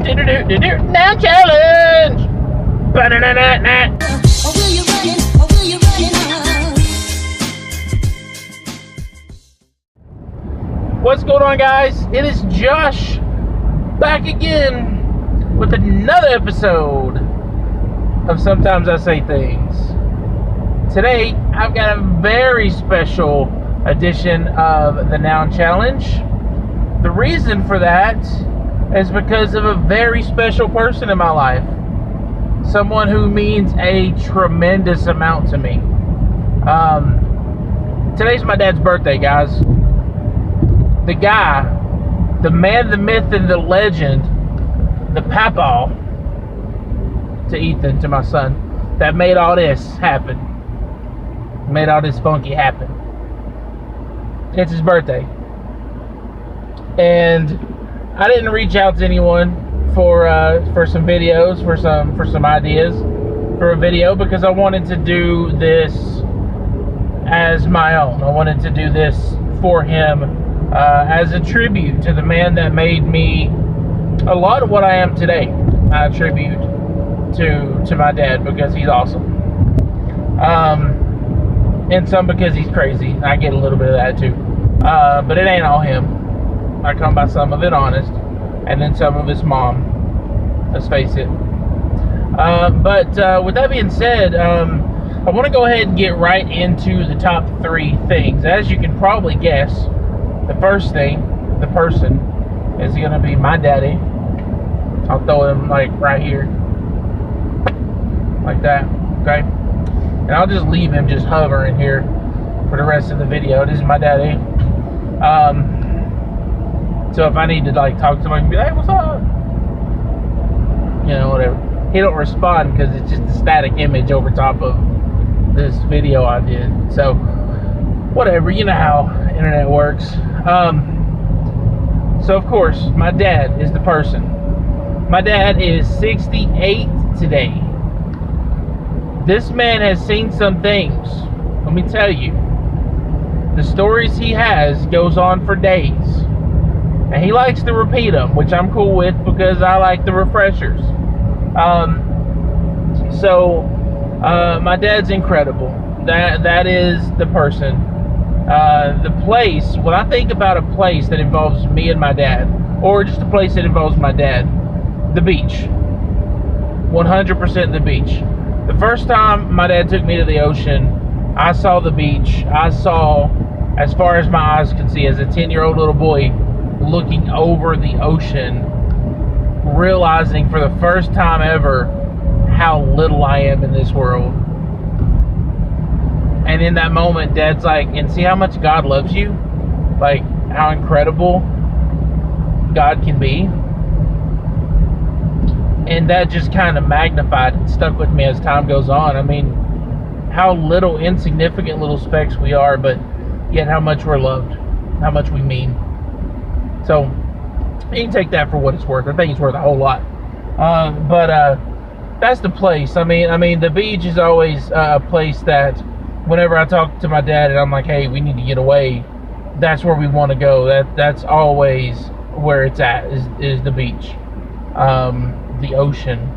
Noun challenge. Ba-da-da-da-da. Or will you run it? Or will you run it? What's going on, guys? It is Josh back again with another episode of Sometimes I Say Things. Today, I've got a very special edition of the Noun Challenge. The reason for that is because of a very special person in my life. Someone who means a tremendous amount to me. Today's my dad's birthday, guys. The guy, the man, the myth, and the legend, the papa to Ethan, to my son, that made all this happen. Made all this funky happen. It's his birthday. And I didn't reach out to anyone for some videos, for some ideas for a video, because I wanted to do this as my own. I wanted to do this for him as a tribute to the man that made me a lot of what I am today. I attribute to my dad, because he's awesome. And some because he's crazy. I get a little bit of that too. But it ain't all him. I come by some of it honest, and then some of his mom. Let's face it. But with that being said, I want to go ahead and get right into the top 3 things. As you can probably guess, the first thing, the person, is going to be my daddy. I'll throw him like right here, like that. Okay, and I'll just leave him just hovering here for the rest of the video. This is my daddy. So if I need to like talk to him, I can be like, hey, what's up? You know, whatever. He don't respond because it's just a static image over top of this video I did. So whatever, you know how internet works. So of course, my dad is the person. My dad is 68 today. This man has seen some things. Let me tell you. The stories he has goes on for days. And he likes to repeat them, which I'm cool with because I like the refreshers. My dad's incredible. That is the person. The place, when I think about a place that involves me and my dad, or just a place that involves my dad, the beach. 100% the beach. The first time my dad took me to the ocean, I saw the beach. I saw, as far as my eyes could see, as a 10-year-old little boy, looking over the ocean, realizing for the first time ever how little I am in this world. And in that moment, Dad's like, and see how much God loves you? Like, how incredible God can be? And that just kind of magnified and stuck with me as time goes on. I mean, how little, insignificant little specks we are, but yet how much we're loved, how much we mean. So, you can take that for what it's worth. I think it's worth a whole lot. But that's the place. I mean, the beach is always a place that, whenever I talk to my dad and I'm like, hey, we need to get away, that's where we want to go. That's always where it's at, is the beach, the ocean.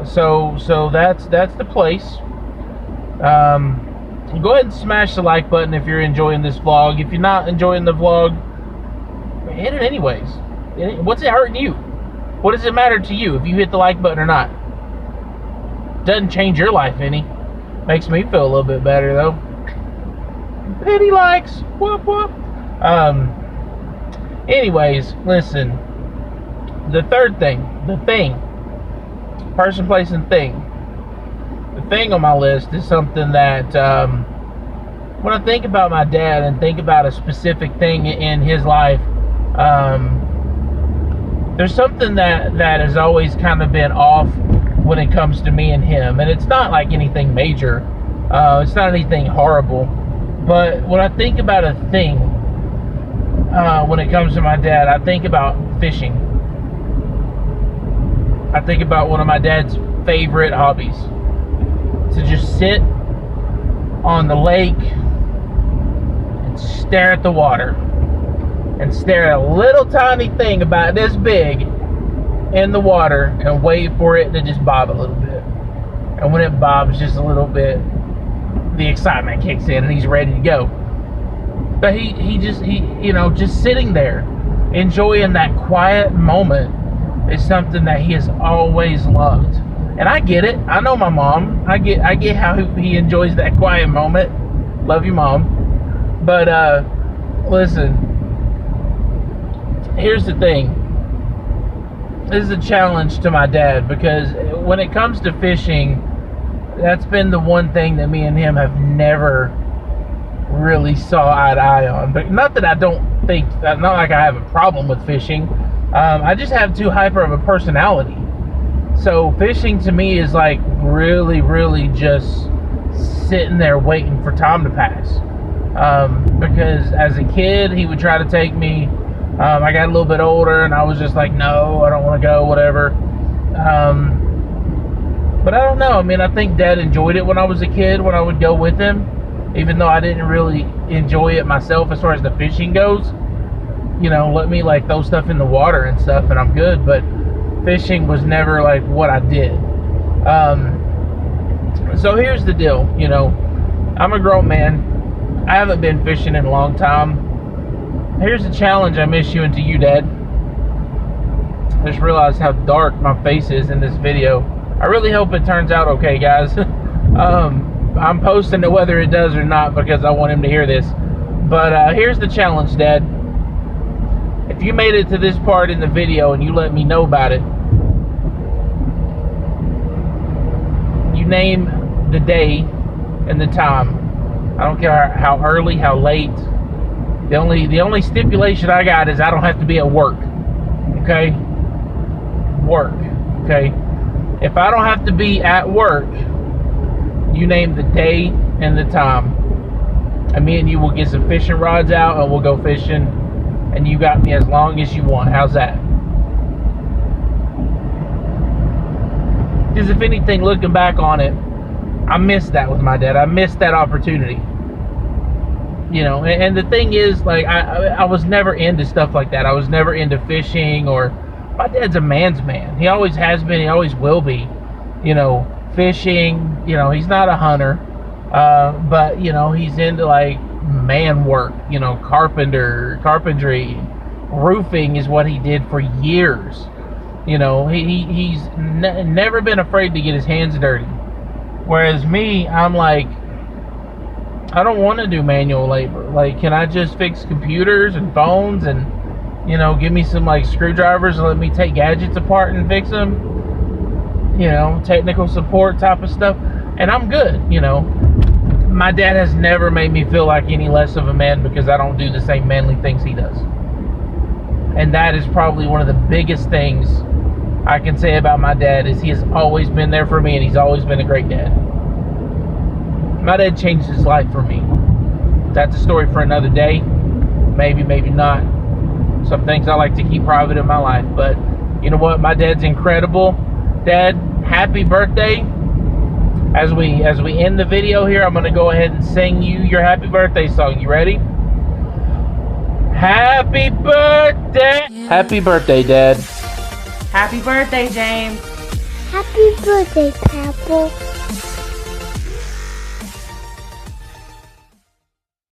So that's the place. Go ahead and smash the like button if you're enjoying this vlog. If you're not enjoying the vlog, hit it anyways. What's it hurting you? What does it matter to you if you hit the like button or not? Doesn't change your life any. Makes me feel a little bit better though. Pity likes. Whoop whoop. Anyways, listen. The third thing, the thing. Person, place, and thing. The thing on my list is something that when I think about my dad and think about a specific thing in his life, there's something that has always kind of been off when it comes to me and him. And it's not like anything major. It's not anything horrible. But when I think about a thing, when it comes to my dad, I think about fishing. I think about one of my dad's favorite hobbies. To just sit on the lake and stare at the water. And stare at a little tiny thing about this big in the water and wait for it to just bob a little bit. And when it bobs just a little bit, the excitement kicks in and he's ready to go. But he just sitting there enjoying that quiet moment is something that he has always loved. And I get it. I know my mom. I get how he enjoys that quiet moment. Love you, Mom. But listen, here's the thing. This is a challenge to my dad, because when it comes to fishing, that's been the one thing that me and him have never really saw eye to eye on. But not that I don't think, not like I have a problem with fishing. I just have too hyper of a personality. So fishing to me is like really, really just sitting there waiting for time to pass. Because as a kid, he would try to take me. I got a little bit older and I was just like, no, I don't want to go, whatever. But I don't know. I mean, I think Dad enjoyed it when I was a kid, when I would go with him, even though I didn't really enjoy it myself as far as the fishing goes. You know, let me like throw stuff in the water and stuff and I'm good. But fishing was never like what I did. So here's the deal. You know, I'm a grown man. I haven't been fishing in a long time. Here's the challenge I'm issuing to you, Dad. I just realized how dark my face is in this video. I really hope it turns out okay, guys. I'm posting it whether it does or not because I want him to hear this. But here's the challenge, Dad. If you made it to this part in the video and you let me know about it, you name the day and the time. I don't care how early, how late. The only stipulation I got is I don't have to be at work. Okay? Work. Okay? If I don't have to be at work, you name the day and the time. And me and you will get some fishing rods out and we'll go fishing. And you got me as long as you want. How's that? Because if anything, looking back on it, I missed that with my dad. I missed that opportunity. You know, and the thing is, like, I was never into stuff like that. I was never into fishing, or my dad's a man's man. He always has been. He always will be. You know, fishing. You know, he's not a hunter, but you know, he's into like man work. You know, carpentry, roofing is what he did for years. You know, he's never been afraid to get his hands dirty. Whereas me, I'm like, I don't want to do manual labor. Like, can I just fix computers and phones and, you know, give me some like screwdrivers and let me take gadgets apart and fix them? You know, technical support type of stuff. And I'm good, you know. My dad has never made me feel like any less of a man because I don't do the same manly things he does. And that is probably one of the biggest things I can say about my dad, is he has always been there for me and he's always been a great dad. My dad changed his life for me. That's a story for another day. Maybe, maybe not. Some things I like to keep private in my life. But you know what? My dad's incredible. Dad, happy birthday. As we end the video here, I'm going to go ahead and sing you your happy birthday song. You ready? Happy birthday. Happy birthday, Dad. Happy birthday, James. Happy birthday, Papa.